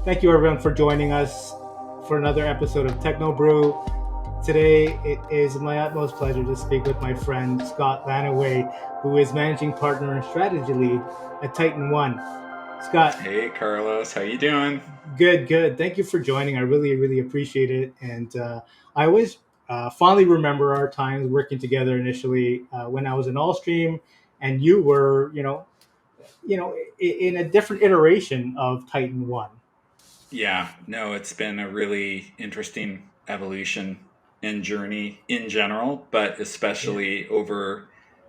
Thank you, everyone, for joining us for another episode of Techno Brew. Today, it is my utmost pleasure to speak with my friend Scott Lanaway, who is managing partner and strategy lead at Titan One. Scott, Hey Carlos, how you doing? good, good. Thank you for joining. I really, really appreciate it. And I always fondly remember our times working together initially when I was in Allstream, and you were, in a different iteration of Titan One. Yeah, no, it's been a really interesting evolution and journey in general, but Yeah. especially over,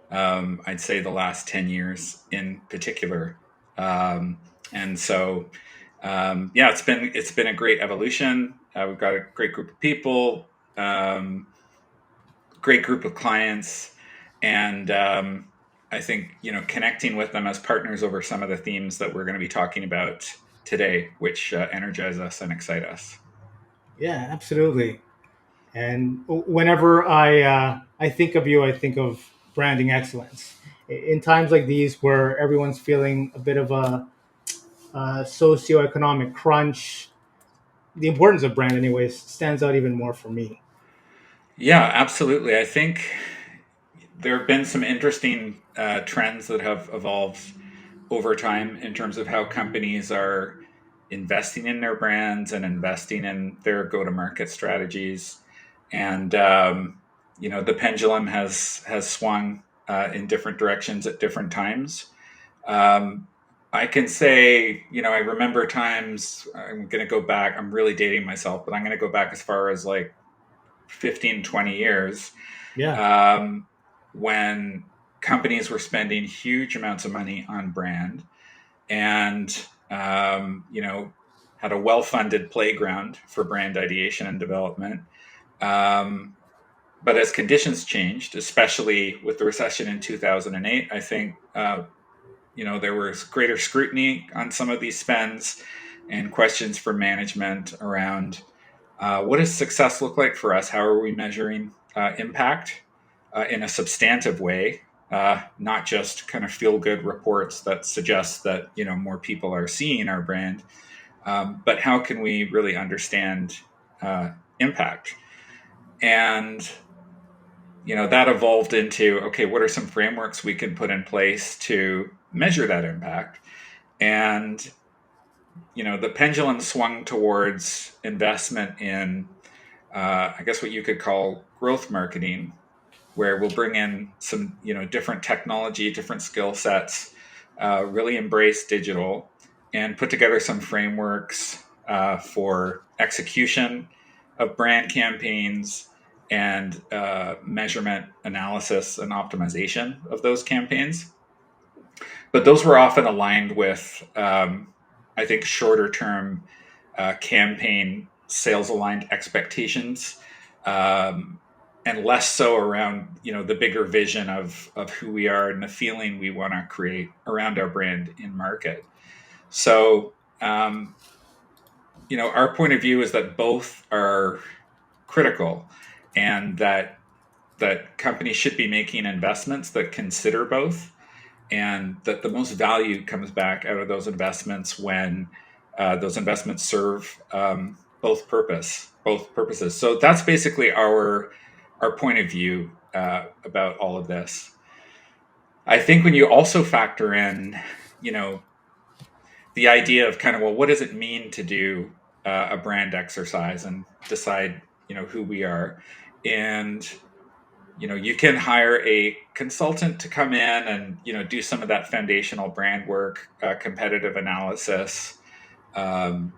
I'd say, the last 10 years in particular. And so, yeah, it's been a great evolution. We've got a great group of people, great group of clients, and I think connecting with them as partners over some of the themes that we're going to be talking about today, which energize us and excite us. Yeah, absolutely. And whenever I think of you, I think of branding excellence. In times like these, where everyone's feeling a bit of a socioeconomic crunch, the importance of brand, anyways, stands out even more for me. Yeah, absolutely. I think there have been some interesting trends that have evolved over time in terms of how companies are investing in their brands and investing in their go-to-market strategies. And the pendulum has swung in different directions at different times. Um, I can say, I remember times. I'm going to go back. I'm really dating myself, but I'm going to go back as far as like 15, 20 years, Yeah, um, when companies were spending huge amounts of money on brand and had a well-funded playground for brand ideation and development. Um, but as conditions changed, especially with the recession in 2008, I think there was greater scrutiny on some of these spends and questions for management around what does success look like for us? How are we measuring impact in a substantive way? Not just kind of feel good reports that suggest that more people are seeing our brand, but how can we really understand impact? And that evolved into, okay, what are some frameworks we can put in place to measure that impact? And the pendulum swung towards investment in, I guess, what you could call growth marketing, where we'll bring in some different technology, different skill sets, really embrace digital, and put together some frameworks for execution of brand campaigns and measurement, analysis, and optimization of those campaigns. But those were often aligned with, I think, shorter term campaign sales aligned expectations, and less so around the bigger vision of who we are and the feeling we want to create around our brand in market. So our point of view is that both are critical, and that companies should be making investments that consider both, and that the most value comes back out of those investments when those investments serve both purposes. So that's basically our point of view about all of this. I think when you also factor in, you know, the idea of kind of, well, what does it mean to do a brand exercise and decide, who we are, and you can hire a consultant to come in and do some of that foundational brand work, competitive analysis, um,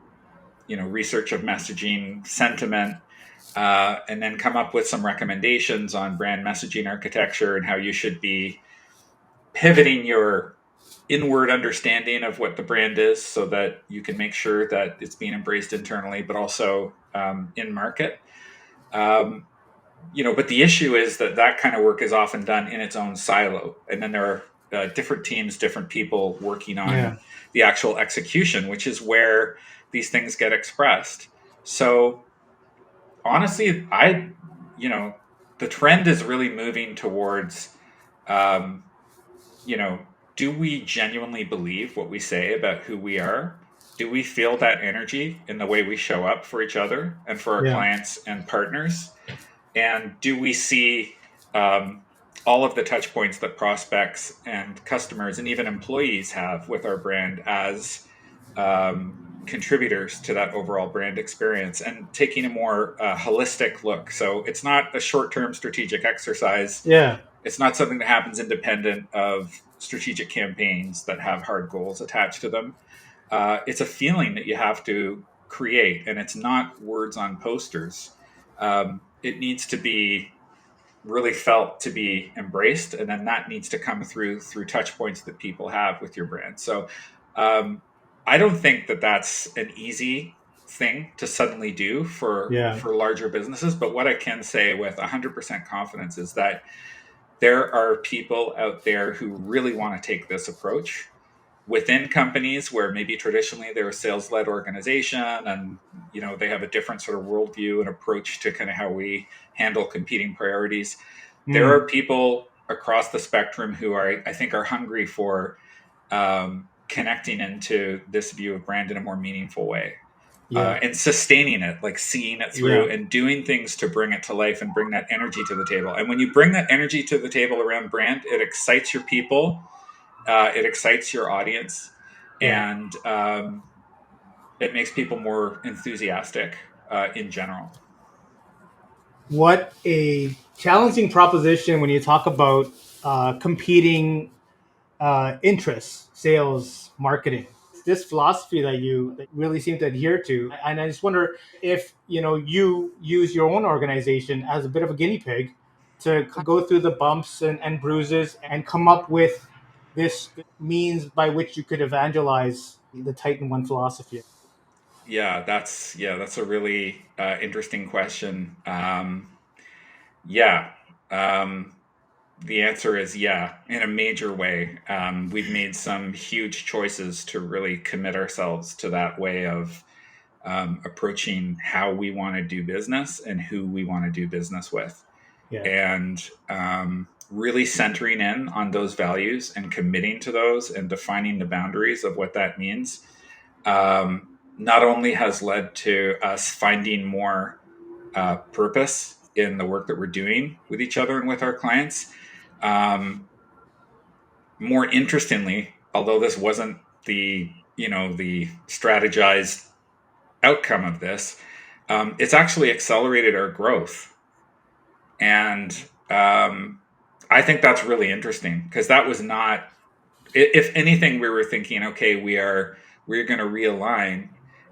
research of messaging, sentiment, and then come up with some recommendations on brand messaging architecture and how you should be pivoting your inward understanding of what the brand is so that you can make sure that it's being embraced internally, but also in market. Um, but the issue is that kind of work is often done in its own silo, and then there are different teams, different people working yeah, on the actual execution, which is where these things get expressed. So honestly, you know, the trend is really moving towards, um, you know, do we genuinely believe what we say about who we are? do we feel that energy in the way we show up for each other and for our Yeah. clients and partners? And do we see um, all of the touch points that prospects and customers and even employees have with our brand as contributors to that overall brand experience, and taking a more holistic look? So it's not a short term strategic exercise. Yeah. It's not something that happens independent of strategic campaigns that have hard goals attached to them. It's a feeling that you have to create, and it's not words on posters. It needs to be really felt to be embraced, and then that needs to come through touch points that people have with your brand. So um, I don't think that that's an easy thing to suddenly do Yeah. for larger businesses, but what I can say with 100% confidence is that there are people out there who really want to take this approach within companies where maybe traditionally they're a sales-led organization, and they have a different sort of worldview and approach to kind of how we handle competing priorities. There Mm. are people across the spectrum who I think are hungry for connecting into this view of brand in a more meaningful way, Yeah. and sustaining it, like seeing it through Yeah. and doing things to bring it to life and bring that energy to the table. And when you bring that energy to the table around brand, it excites your people, it excites your audience, Yeah. and it makes people more enthusiastic in general. What a challenging proposition when you talk about competing interests, sales, marketing. This philosophy that you really seem to adhere to, and I just wonder if you use your own organization as a bit of a guinea pig to go through the bumps and bruises and come up with this means by which you could evangelize the Titan One philosophy. That's a really interesting question. Yeah. Um, the answer is yeah, in a major way. We've made some huge choices to really commit ourselves to that way of approaching how we want to do business and who we want to do business with. Yeah. And really centering in on those values and committing to those and defining the boundaries of what that means, not only has led to us finding more purpose in the work that we're doing with each other and with our clients. Um, More interestingly, although this wasn't the strategized outcome of this, it's actually accelerated our growth. And I think that's really interesting, because that was not, if anything, we were thinking, okay, we're going to realign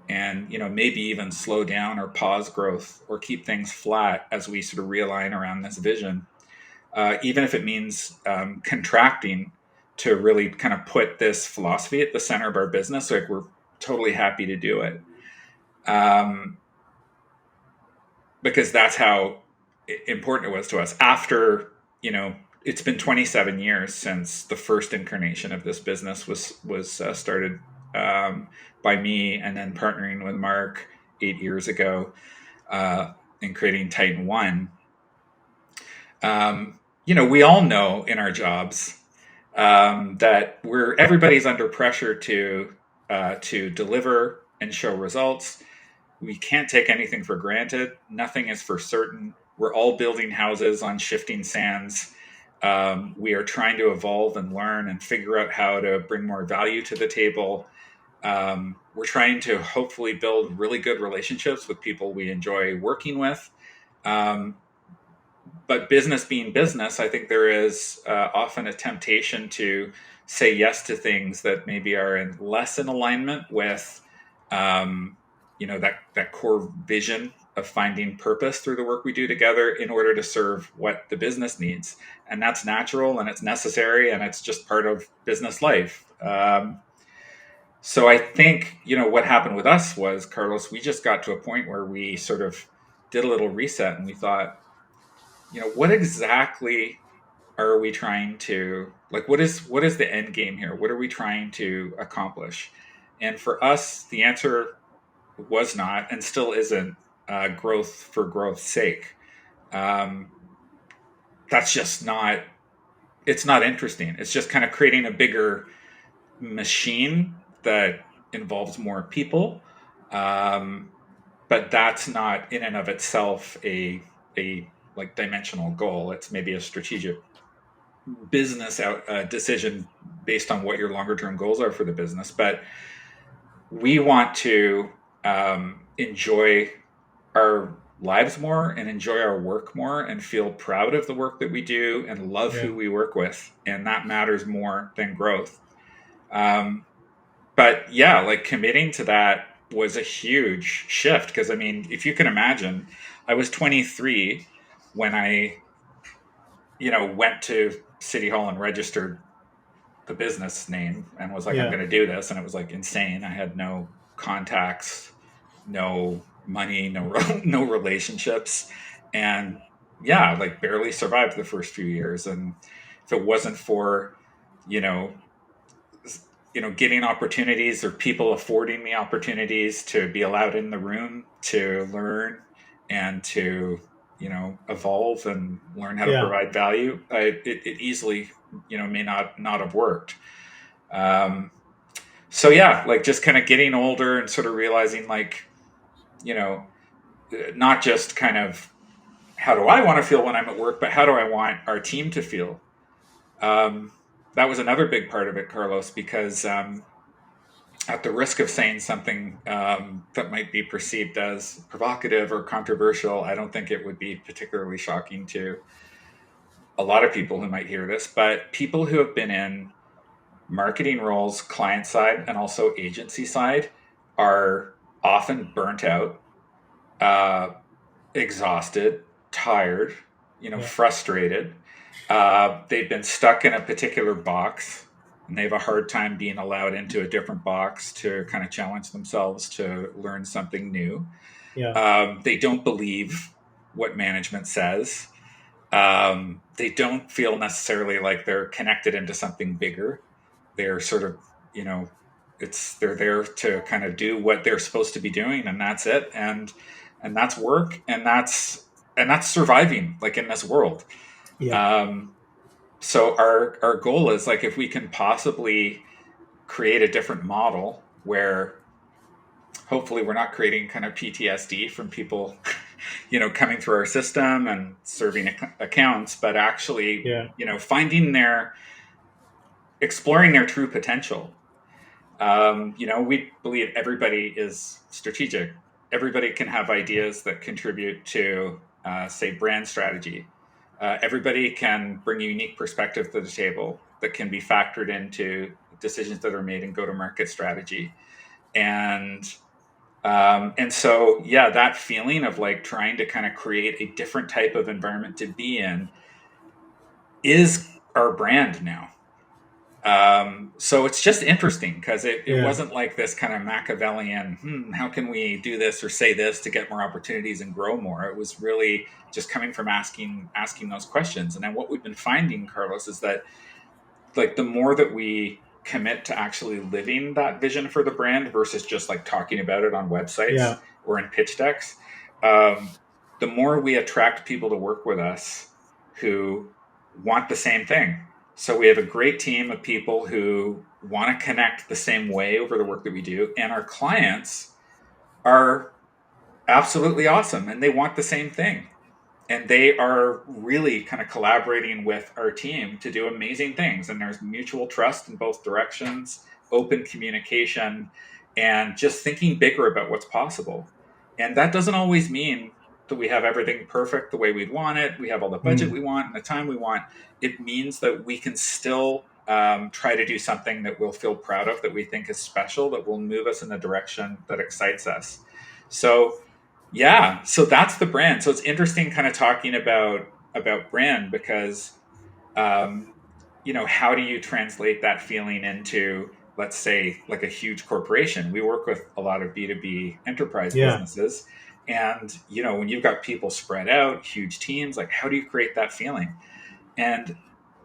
and maybe even slow down or pause growth or keep things flat as we sort of realign around this vision, even if it means contracting to really kind of put this philosophy at the center of our business. Like, we're totally happy to do it, um, because that's how important it was to us. After it's been 27 years since the first incarnation of this business was started um, by me, and then partnering with Mark 8 years ago in creating Titan One. We all know in our jobs that everybody's under pressure to deliver and show results. We can't take anything for granted. Nothing is for certain. We're all building houses on shifting sands. We are trying to evolve and learn and figure out how to bring more value to the table. We're trying to hopefully build really good relationships with people we enjoy working with. Um, but business being business, I think there is often a temptation to say yes to things that maybe are less in alignment with, um, that core vision of finding purpose through the work we do together in order to serve what the business needs. And that's natural, and it's necessary, and it's just part of business life. So I think, what happened with us was, Carlos, we just got to a point where we sort of did a little reset, and we thought, what exactly are we trying to, like, what is the end game here? What are we trying to accomplish? And for us, the answer was not, and still isn't, growth for growth's sake. Um, that's just not, it's not interesting. It's just kind of creating a bigger machine that involves more people. Um, but that's not in and of itself a like dimensional goal. It's maybe a strategic business decision based on what your longer term goals are for the business. But we want to enjoy our lives more and enjoy our work more and feel proud of the work that we do and love Yeah. who we work with. And that matters more than growth. Um, but yeah, like committing to that was a huge shift because I mean, if you can imagine, I was 23 when I, went to City Hall and registered the business name and was like, I'm Yeah. going to do this. And it was like insane. I had no contacts, no money, no, no relationships. And yeah, like barely survived the first few years. And if it wasn't for, you know, getting opportunities or people affording me opportunities to be allowed in the room to learn and to, evolve and learn how to Yeah. provide value, it easily, may not have worked. Um, so yeah, like just kind of getting older and sort of realizing like, you know, not just kind of how do I want to feel when I'm at work, but how do I want our team to feel? Um, that was another big part of it, Carlos, because at the risk of saying something that might be perceived as provocative or controversial, I don't think it would be particularly shocking to a lot of people who might hear this, but people who have been in marketing roles, client side, and also agency side, are often burnt out, uh, exhausted, tired, Yeah. frustrated. They've been stuck in a particular box and they have a hard time being allowed into a different box to kind of challenge themselves to learn something new. Yeah. They don't believe what management says. They don't feel necessarily like they're connected into something bigger. They're sort of, you know, they're there to kind of do what they're supposed to be doing, and that's it. And that's work, and that's surviving like in this world. Yeah. Um, so our goal is like if we can possibly create a different model where hopefully we're not creating kind of PTSD from people coming through our system and serving accounts, but actually Yeah. finding exploring their true potential. We believe everybody is strategic. Everybody can have ideas that contribute to say brand strategy. Everybody can bring a unique perspective to the table that can be factored into decisions that are made in go to market strategy. And so, yeah, that feeling of like trying to kind of create a different type of environment to be in is our brand now. So it's just interesting because it Yeah. wasn't like this kind of Machiavellian, how can we do this or say this to get more opportunities and grow more? It was really just coming from asking those questions. And then what we've been finding, Carlos, is that like the more that we commit to actually living that vision for the brand versus just like talking about it on websites Yeah. or in pitch decks, um, the more we attract people to work with us who want the same thing. So we have a great team of people who want to connect the same way over the work that we do, and our clients are absolutely awesome and they want the same thing, and they are really kind of collaborating with our team to do amazing things, and there's mutual trust in both directions, open communication, and just thinking bigger about what's possible. And that doesn't always mean that we have everything perfect the way we'd want it, we have all the budget Mm. we want and the time we want. It means that we can still try to do something that we'll feel proud of, that we think is special, that will move us in the direction that excites us. So yeah, so that's the brand. So it's interesting kind of talking about brand because um how do you translate that feeling into, let's say, like a huge corporation? We work with a lot of B2B enterprise Yeah. businesses, and when you've got people spread out, huge teams, like how do you create that feeling? And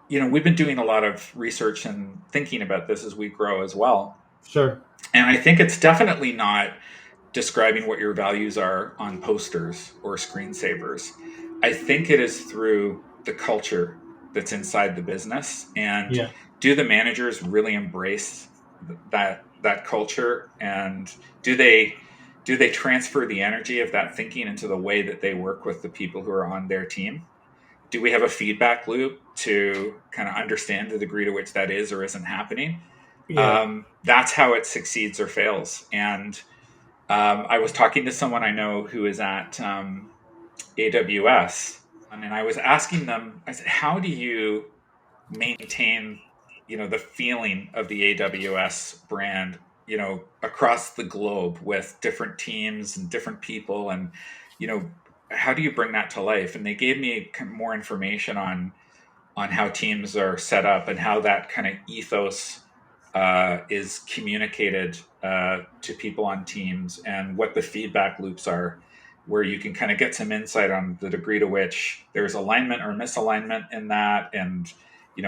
we've been doing a lot of research and thinking about this as we grow as well. Sure. And I think it's definitely not describing what your values are on posters or screensavers. I think it is through the culture that's inside the business. And Yeah. do the managers really embrace that culture, and do they do they transfer the energy of that thinking into the way that they work with the people who are on their team? Do we have a feedback loop to kind of understand the degree to which that is or isn't happening? Yeah. That's how it succeeds or fails. And I was talking to someone I know who is at AWS, and I was asking them, I said, how do you maintain, the feeling of the AWS brand, across the globe with different teams and different people, and you know, how do you bring that to life? And they gave me more information on how teams are set up and how that kind of ethos is communicated to people on teams, and what the feedback loops are, where you can kind of get some insight on the degree to which there's alignment or misalignment in that, and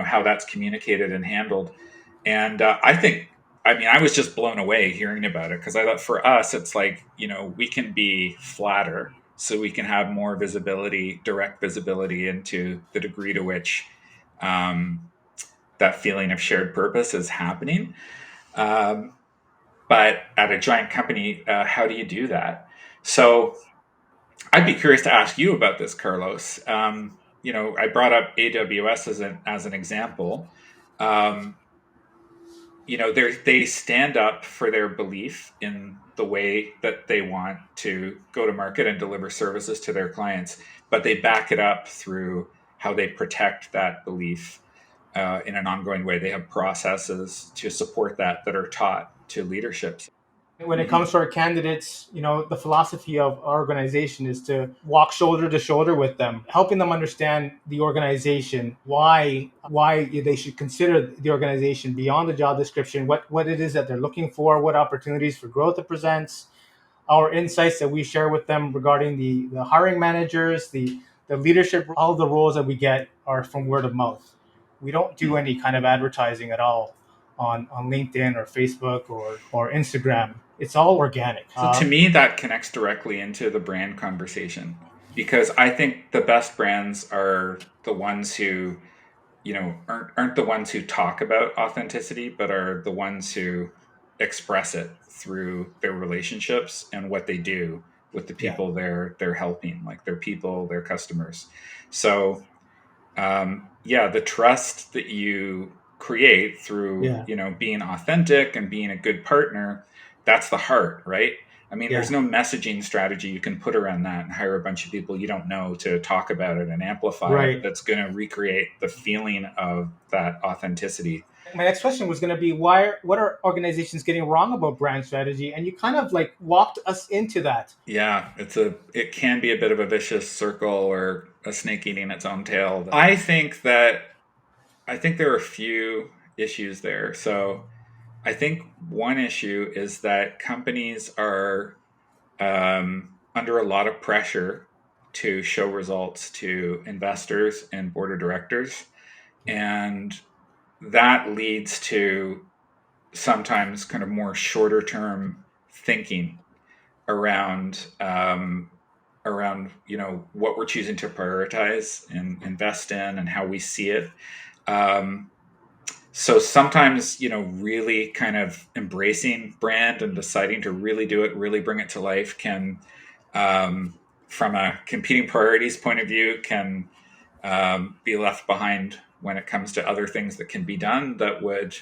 how that's communicated and handled. And I was just blown away hearing about it, because I thought for us it's like, we can be flatter so we can have more visibility, direct visibility into the degree to which um, that feeling of shared purpose is happening. Um, but at a giant company, how do you do that? So I'd be curious to ask you about this, Carlos. I brought up AWS as an example. Um, they stand up for their belief in the way that they want to go to market and deliver services to their clients, but they back it up through how they protect that belief in an ongoing way. They have processes to support that are taught to leadership. When it Mm-hmm. comes to our candidates, the philosophy of our organization is to walk shoulder to shoulder with them, helping them understand the organization, why they should consider the organization beyond the job description, what it is that they're looking for, what opportunities for growth it presents, our insights that we share with them regarding the hiring managers, the leadership. All of the roles that we get are from word of mouth. We don't do any kind of advertising at all on LinkedIn or Facebook or Instagram. It's all organic. So to me, that connects directly into the brand conversation, because I think the best brands are the ones who, aren't the ones who talk about authenticity, but are the ones who express it through their relationships and what they do with the Yeah, people they're helping, like their people, their customers. So yeah, the trust that you create through, yeah, being authentic and being a good partner, that's the heart, right? I mean, there's yeah. no messaging strategy you can put around that and hire a bunch of people you don't know to talk about it and amplify it, Right. that's going to recreate the feeling of that authenticity. My next question was going to be what are organizations getting wrong about brand strategy, and you kind of like walked us into that. Yeah, it can be a bit of a vicious circle, or a snake eating its own tail. I think there are a few issues there. So I think one issue is that companies are under a lot of pressure to show results to investors and board of directors. Yeah, And that leads to sometimes kind of more shorter term thinking around what we're choosing to prioritize and invest in and how we see it. Um, so sometimes, really kind of embracing brand and deciding to really do it, really bring it to life, can, um, from a competing priorities point of view, can be left behind when it comes to other things that can be done that would,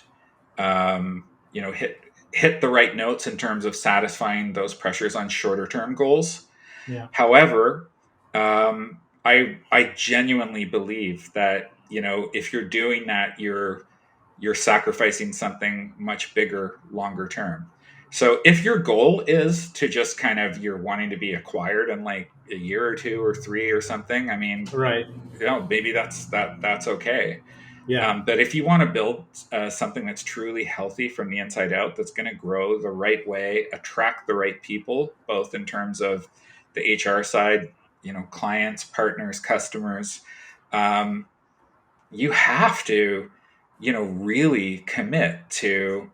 hit the right notes in terms of satisfying those pressures on shorter term goals. yeah, However, I genuinely believe that, if you're doing that, you're sacrificing something much bigger longer term. So if your goal is to just kind of, you're wanting to be acquired in like a year or two or three or something, I mean, right. maybe that's okay. Yeah, But if you want to build something that's truly healthy from the inside out, that's going to grow the right way, attract the right people, both in terms of the HR side, clients, partners, customers, um, you have to, really commit to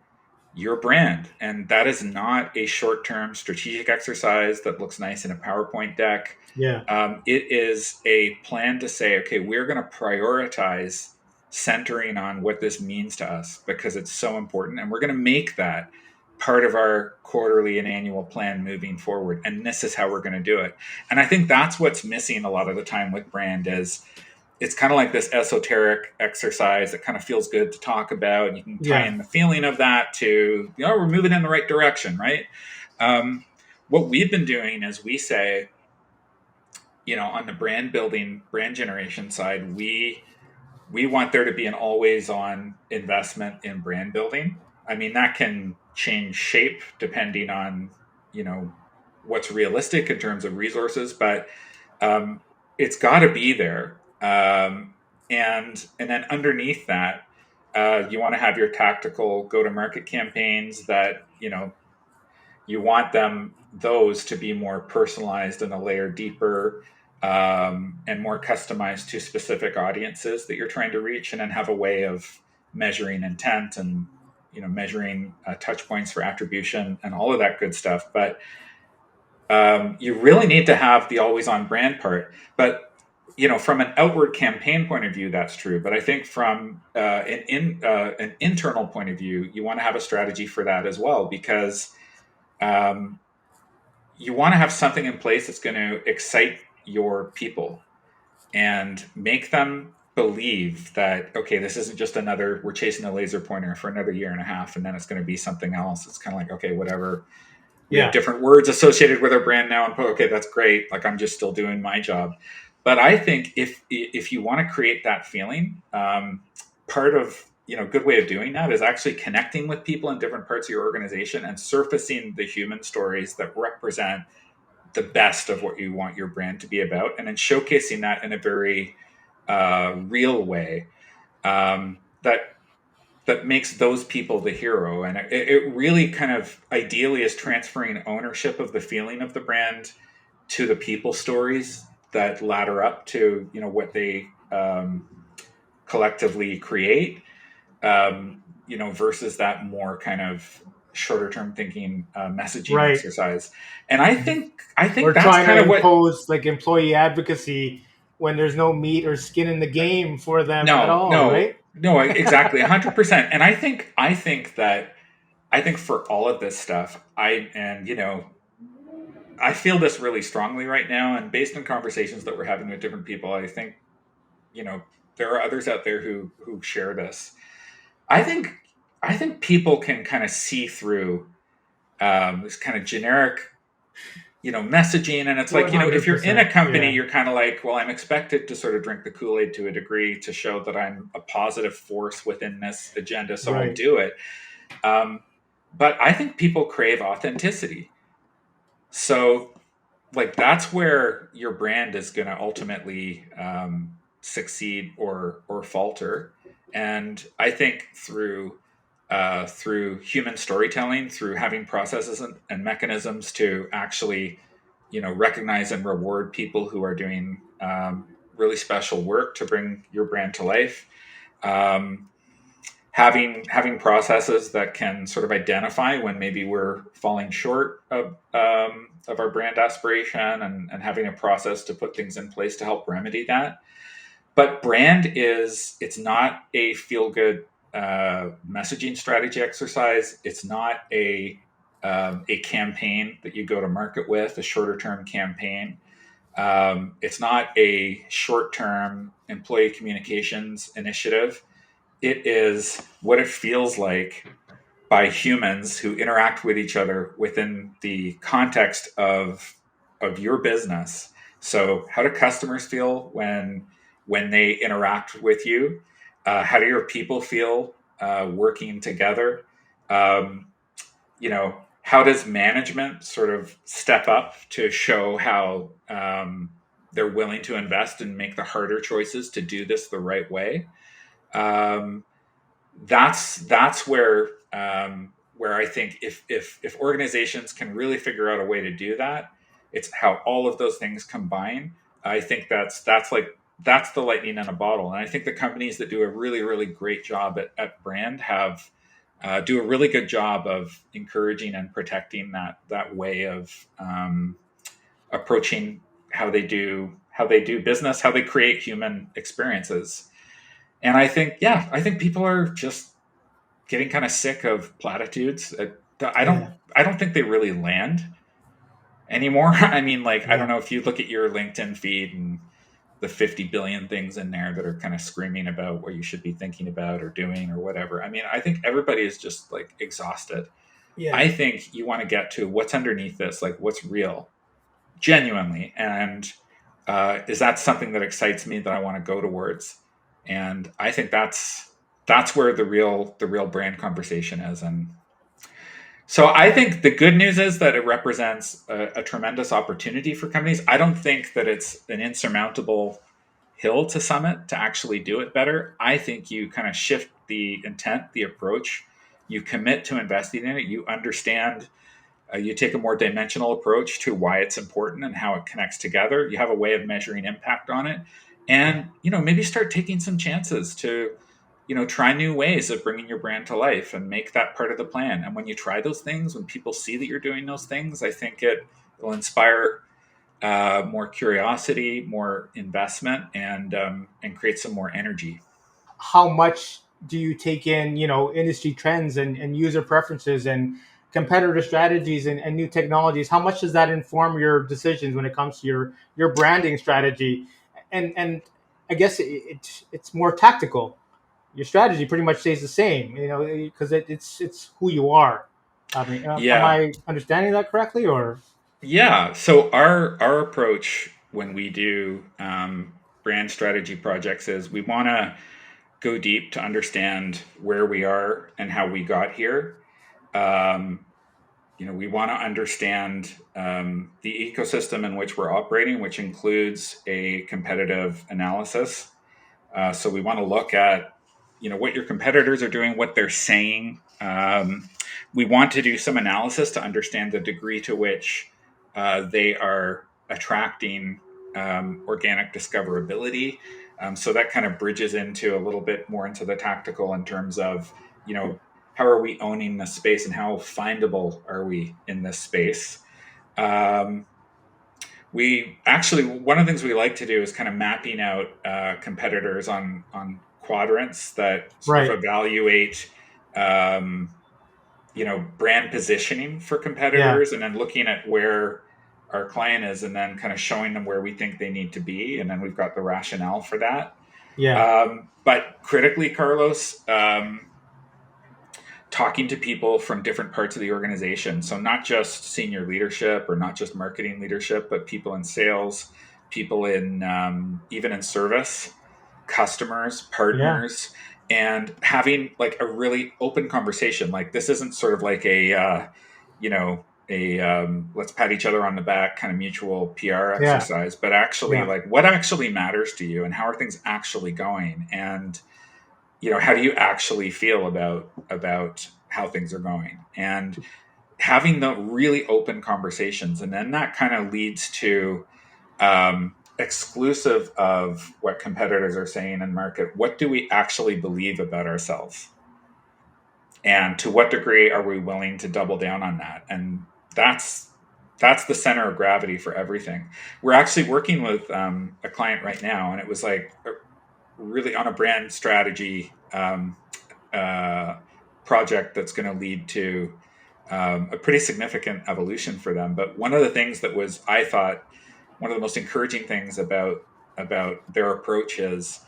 your brand. And that is not a short term strategic exercise that looks nice in a PowerPoint deck. yeah, It is a plan to say, okay, we're going to prioritize centering on what this means to us, because it's so important. And we're going to make that part of our quarterly and annual plan moving forward, and this is how we're going to do it. And I think that's what's missing a lot of the time with brand is it's kind of like this esoteric exercise that kind of feels good to talk about. And you can tie Yeah. in the feeling of that to, we're moving in the right direction, right? Um, what we've been doing is we say, on the brand building, brand generation side, we want there to be an always on investment in brand building. I mean, that can change shape depending on, what's realistic in terms of resources, but it's got to be there. And then underneath that, you want to have your tactical go to market campaigns that, you want those to be more personalized and a layer deeper, and more customized to specific audiences that you're trying to reach, and then have a way of measuring intent and measuring touch points for attribution and all of that good stuff. But you really need to have the always on brand part. But from an outward campaign point of view, that's true. But I think from an internal point of view, you want to have a strategy for that as well, because um, you want to have something in place that's going to excite your people and make them believe that, okay, this isn't just we're chasing a laser pointer for another year and a half and then it's going to be something else. It's kind of like, okay, whatever. We have Yeah. different words associated with our brand now, and okay, that's great. Like, I'm just still doing my job. But I think if you want to create that feeling, part of good way of doing that is actually connecting with people in different parts of your organization and surfacing the human stories that represent the best of what you want your brand to be about, and then showcasing that in a very real way, that makes those people the hero. And it really kind of ideally is transferring ownership of the feeling of the brand to the people stories that ladder up to what they collectively create, versus that more kind of shorter term thinking messaging Right. exercise. And I think Or that's trying kind to of what. impose like employee advocacy when there's no meat or skin in the game for them at No, all, no, right? no, exactly, 100%. And I think for all of this stuff, I feel this really strongly right now, and based on conversations that we're having with different people, I think you know there are others out there who share this. I think I think people can kind of see through this kind of generic messaging, and it's like, if you're in a 100%. company, Yeah. you're kind of like, well, I'm expected to sort of drink the Kool-Aid to a degree to show that I'm a positive force within this agenda, so I'll Right. do it. um, but I think people crave authenticity. So, like, that's where your brand is going to ultimately succeed or falter. And I think through human storytelling, through having processes and mechanisms to actually recognize and reward people who are doing really special work to bring your brand to life. Um, having processes that can sort of identify when maybe we're falling short of our brand aspiration, and having a process to put things in place to help remedy that. But brand it's not a feel good messaging strategy exercise. It's not a campaign that you go to market with, a shorter term campaign. It's not a short term employee communications initiative. It is what it feels like by humans who interact with each other within the context of your business. So, how do customers feel when they interact with you? How do your people feel working together? Um, how does management sort of step up to show how they're willing to invest and make the harder choices to do this the right way? Um, that's where I think if organizations can really figure out a way to do that, it's how all of those things combine. I think that's the lightning in a bottle. And I think the companies that do a really, really great job at brand have do a really good job of encouraging and protecting that way of approaching how they do business, how they create human experiences. And I think people are just getting kind of sick of platitudes. I don't Yeah. I don't think they really land anymore. I mean, like, I don't Yeah. know if you look at your LinkedIn feed and the 50 billion things in there that are kind of screaming about what you should be thinking about or doing or whatever. I mean, I think everybody is just like exhausted. Yeah. I think you want to get to what's underneath this, like what's real, genuinely, and is that something that excites me that I want to go towards? And I think that's where the real brand conversation is. And so I think the good news is that it represents a tremendous opportunity for companies. I don't think that it's an insurmountable hill to summit to actually do it better. I think you kind of shift the intent, the approach, you commit to investing in it, you understand, you take a more dimensional approach to why it's important and how it connects together. You have a way of measuring impact on it, Yeah. and maybe start taking some chances to try new ways of bringing your brand to life and make that part of the plan. And when you try those things, when people see that you're doing those things, I think it will inspire more curiosity, more investment, and create some more energy. How much do you take in, industry trends and user preferences and competitor strategies and new technologies? How much does that inform your decisions when it comes to your branding strategy? And I guess it's more tactical. Your strategy pretty much stays the same, because it's who you are. I mean, am Yeah, I understanding that correctly, or? yeah. So our approach when we do brand strategy projects is we want to go deep to understand where we are and how we got here. Um, we want to understand the ecosystem in which we're operating, which includes a competitive analysis. So we want to look at what your competitors are doing, what they're saying. We want to do some analysis to understand the degree to which they are attracting organic discoverability. So that kind of bridges into a little bit more into the tactical in terms of how are we owning this space and how findable are we in this space. Um, we actually, one of the things we like to do is kind of mapping out competitors on quadrants that sort of Right. evaluate um, brand positioning for Yeah. competitors, and then looking at where our client is and then kind of showing them where we think they need to be, and then we've got the rationale for that. Yeah. But critically, Carlos, talking to people from different parts of the organization. So, not just senior leadership or not just marketing leadership, but people in sales, people in even in service, customers, Yeah. partners, and having like a really open conversation. Like, this isn't sort of like a let's pat each other on the back kind of mutual PR Yeah. exercise, but actually, Yeah. like, what actually matters to you and how are things actually going? And how do you actually feel about how things are going, and having the really open conversations, and then that kind of leads to exclusive of what competitors are saying in market, what do we actually believe about ourselves, and to what degree are we willing to double down on that? And that's the center of gravity for everything. We're actually working with a client right now, and it was like really on a brand strategy uh, project that's going to lead to a pretty significant evolution for them. But one of the things that was, I thought, one of the most encouraging things about their approach is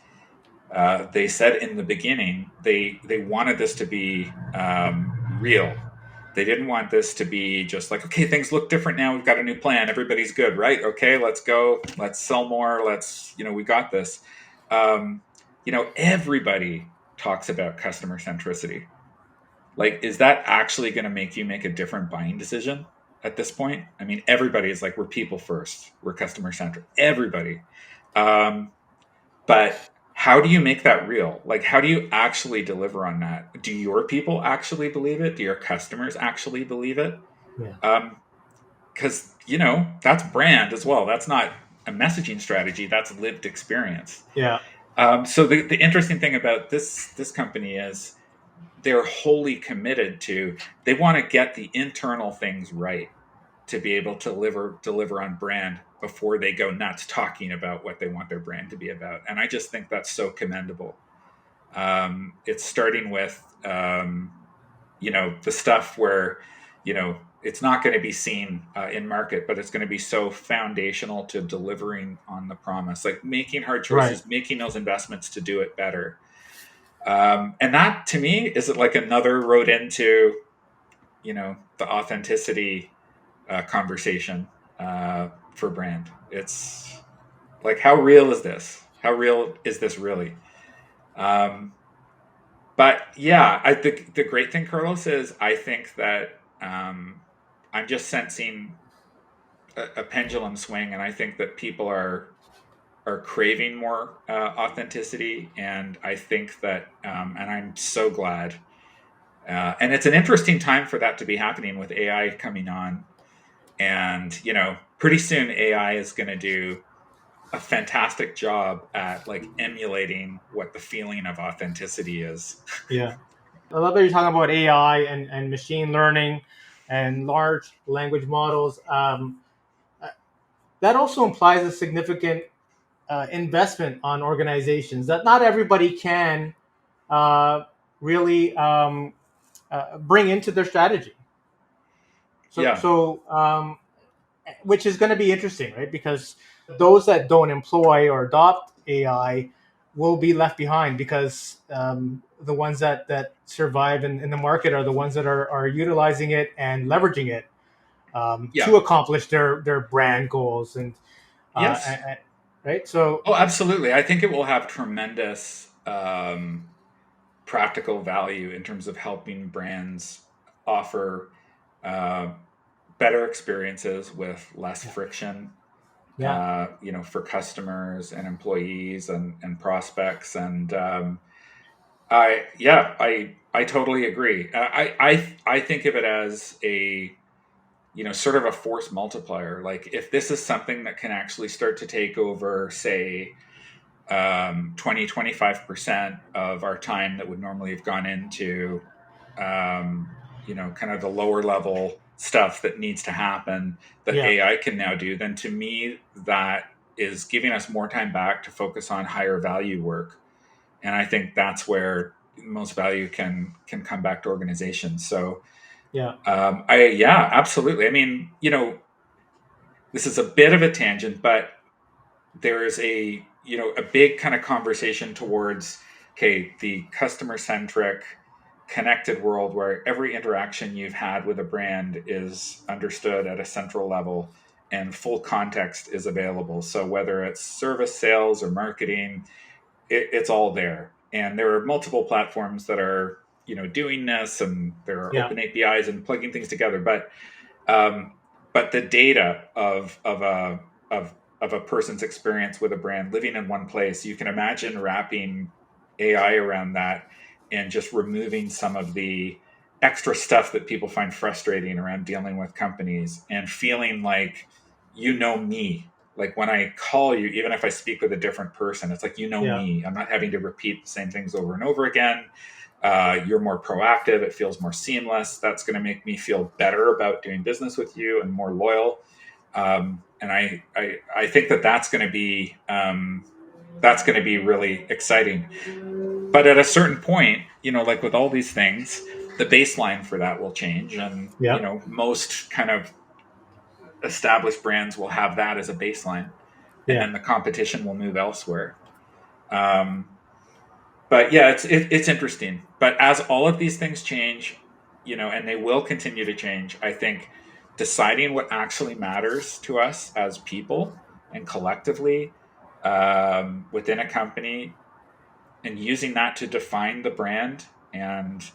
they said in the beginning they wanted this to be real. They didn't want this to be just like, okay, things look different now. We've got a new plan. Everybody's good, right? Okay, let's go. Let's sell more. We got this. Um, everybody talks about customer centricity. Like, is that actually going to make you make a different buying decision at this point? I mean, everybody is like, we're people first, we're customer centric, everybody. Um, but how do you make that real? Like, how do you actually deliver on that? Do your people actually believe it? Do your customers actually believe it? Yeah. Because, that's brand as well. That's not a messaging strategy, that's lived experience. Yeah. So the interesting thing about this company is they're wholly committed to, they want to get the internal things right to be able to deliver on brand before they go nuts talking about what they want their brand to be about. And I just think that's so commendable. It's starting with the stuff where it's not going to be seen in market, but it's going to be so foundational to delivering on the promise, like making hard Right. choices, making those investments to do it better. And that to me is like another road into, the authenticity conversation for brand. It's like, how real is this? How real is this really? Um, but yeah, I think the great thing, Carlos, is I think that I'm just sensing a pendulum swing, and I think that people are craving more authenticity, and I think that, and I'm so glad. And it's an interesting time for that to be happening with AI coming on, and pretty soon AI is going to do a fantastic job at like emulating what the feeling of authenticity is. Yeah. I love that you're talking about AI and machine learning and large language models. That also implies a significant investment on organizations that not everybody can uh, really bring into their strategy. So, Yeah, so which is going to be interesting, right? Because those that don't employ or adopt AI will be left behind because the ones that survive in the market are the ones that are utilizing it and leveraging it yeah, to accomplish their brand goals yes. and right. So Oh, absolutely. I think it will have tremendous practical value in terms of helping brands offer uh, better experiences with less yeah, friction, yeah, for customers and employees and prospects. And I totally agree. I think of it as a, sort of a force multiplier. Like if this is something that can actually start to take over, say, 20-25% of our time that would normally have gone into kind of the lower level stuff that needs to happen, that yeah, AI can now do, then to me that is giving us more time back to focus on higher value work. And I think that's where most value can come back to organizations. So yeah, I yeah, absolutely. I mean, this is a bit of a tangent, but there is a big kind of conversation towards, okay, the customer centric connected world where every interaction you've had with a brand is understood at a central level and full context is available. So whether it's service, sales, or marketing, it's all there. And there are multiple platforms that are doing this, and there are yeah, open APIs and plugging things together. Um, but the data of a person's experience with a brand living in one place, you can imagine wrapping AI around that and just removing some of the extra stuff that people find frustrating around dealing with companies and feeling like me. Like when I call you, even if I speak with a different person, it's like yeah, me. I'm not having to repeat the same things over and over again. You're more proactive. It feels more seamless. That's going to make me feel better about doing business with you and more loyal. And I think that that's going to be really exciting. But at a certain point, like with all these things, the baseline for that will change, and yeah, most kind of established brands will have that as a baseline, and yeah, then the competition will move elsewhere. Um, but yeah, it's interesting. But as all of these things change, and they will continue to change, I think deciding what actually matters to us as people and collectively within a company, and using that to define the brand and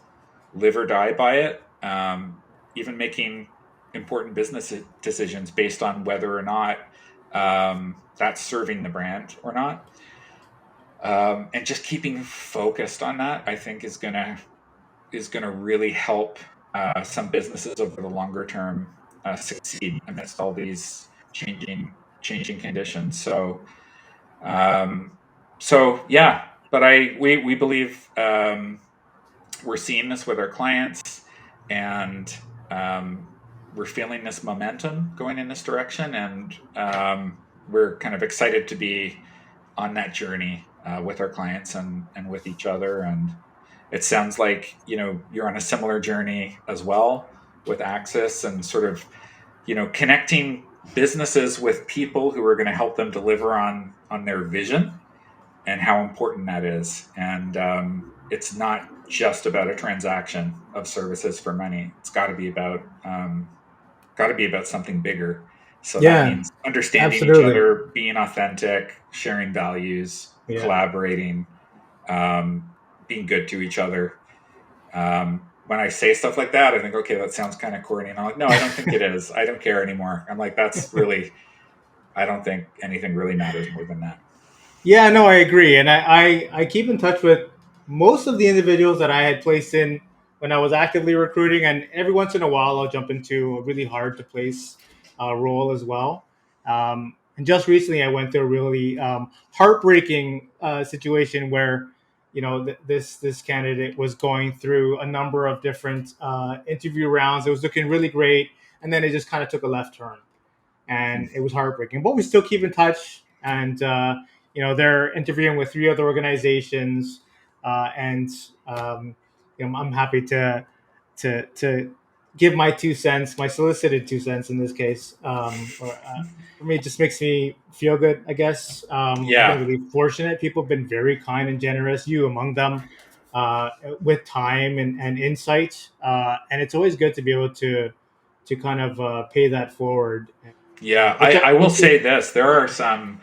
live or die by it, even making important business decisions based on whether or not that's serving the brand or not, and just keeping focused on that, I think is gonna really help some businesses over the longer term succeed amidst all these changing conditions. Um, so yeah, but we believe we're seeing this with our clients, and we're feeling this momentum going in this direction, and we're kind of excited to be on that journey with our clients and with each other. And it sounds like you're on a similar journey as well. with Axis and sort of, connecting businesses with people who are going to help them deliver on their vision and how important that is. And it's not just about a transaction of services for money. It's got to be about something bigger. So that Yeah, means understanding each absolutely. other, being authentic, sharing values, Yeah. collaborating, being good to each other. When I say stuff like that, I think, okay, that sounds kind of corny. And I'm like, no, I don't think it is. I don't care anymore. I'm like, I don't think anything really matters more than that. Yeah, no, I agree, and I keep in touch with most of the individuals that I had placed in when I was actively recruiting, and every once in a while I'll jump into a really hard to place role as well. And just recently, I went through a really heartbreaking situation where this candidate was going through a number of different interview rounds. It was looking really great, and then it just kind of took a left turn and it was heartbreaking. But we still keep in touch, and they're interviewing with three other organizations, and I'm happy to give my 2 cents, my solicited 2 cents in this case. For me, it just makes me feel good. I guess I've been Yeah. really fortunate. People have been very kind and generous. You among them. With time and insight, and it's always good to be able to kind of pay that forward. Yeah. Which I will which is say this. There are some,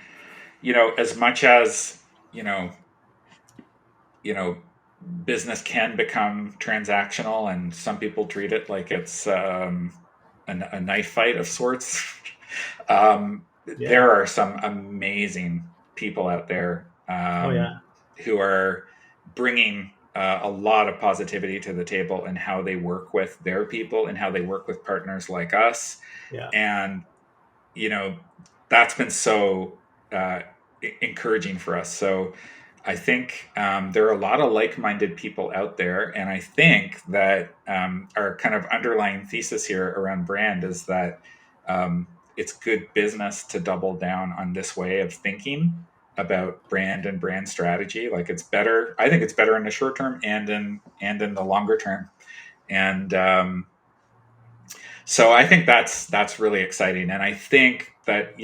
as much as, you know, business can become transactional and some people treat it like it's a knife fight of sorts. yeah. There are some amazing people out there Oh yeah. who are bringing a lot of positivity to the table in how they work with their people and how they work with partners like us. Yeah. And, you know, that's been so encouraging for us. So I think there are a lot of like minded people out there. And I think that our kind of underlying thesis here around brand is that um, it's good business to double down on this way of thinking about brand and brand strategy. Like it's better, I think it's better in the short term and in the longer term. And so I think that's really exciting. And I think that,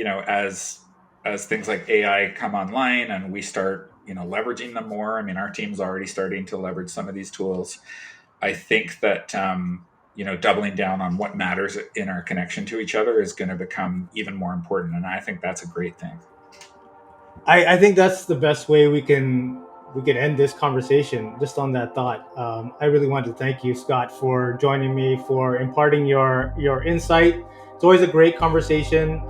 as things like AI come online and we start, leveraging them more. I mean, our team's already starting to leverage some of these tools. I think that doubling down on what matters in our connection to each other is going to become even more important, and I think that's a great thing. I think that's the best way we can end this conversation just on that thought. I really want to thank you, Scott, for joining me, for imparting your insight. It's always a great conversation.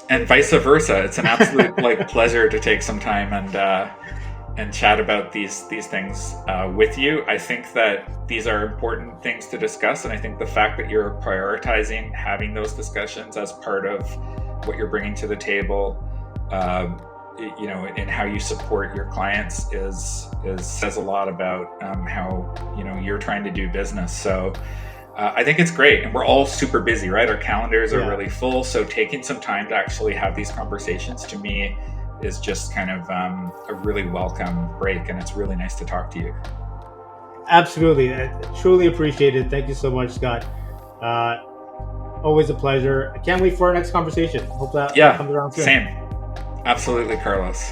And vice versa, it's an absolute like pleasure to take some time and chat about these things with you. I think that these are important things to discuss, and I think the fact that you're prioritizing having those discussions as part of what you're bringing to the table, and how you support your clients is says a lot about how you're trying to do business. So I think it's great. And we're all super busy, right? Our calendars are Yeah, really full. So taking some time to actually have these conversations to me is just kind of a really welcome break. And it's really nice to talk to you. absolutely. I truly appreciate it. Thank you so much, Scott. Uh, Always a pleasure. I can't wait for our next conversation. Hope that Yeah, comes around soon. same. Absolutely, Carlos.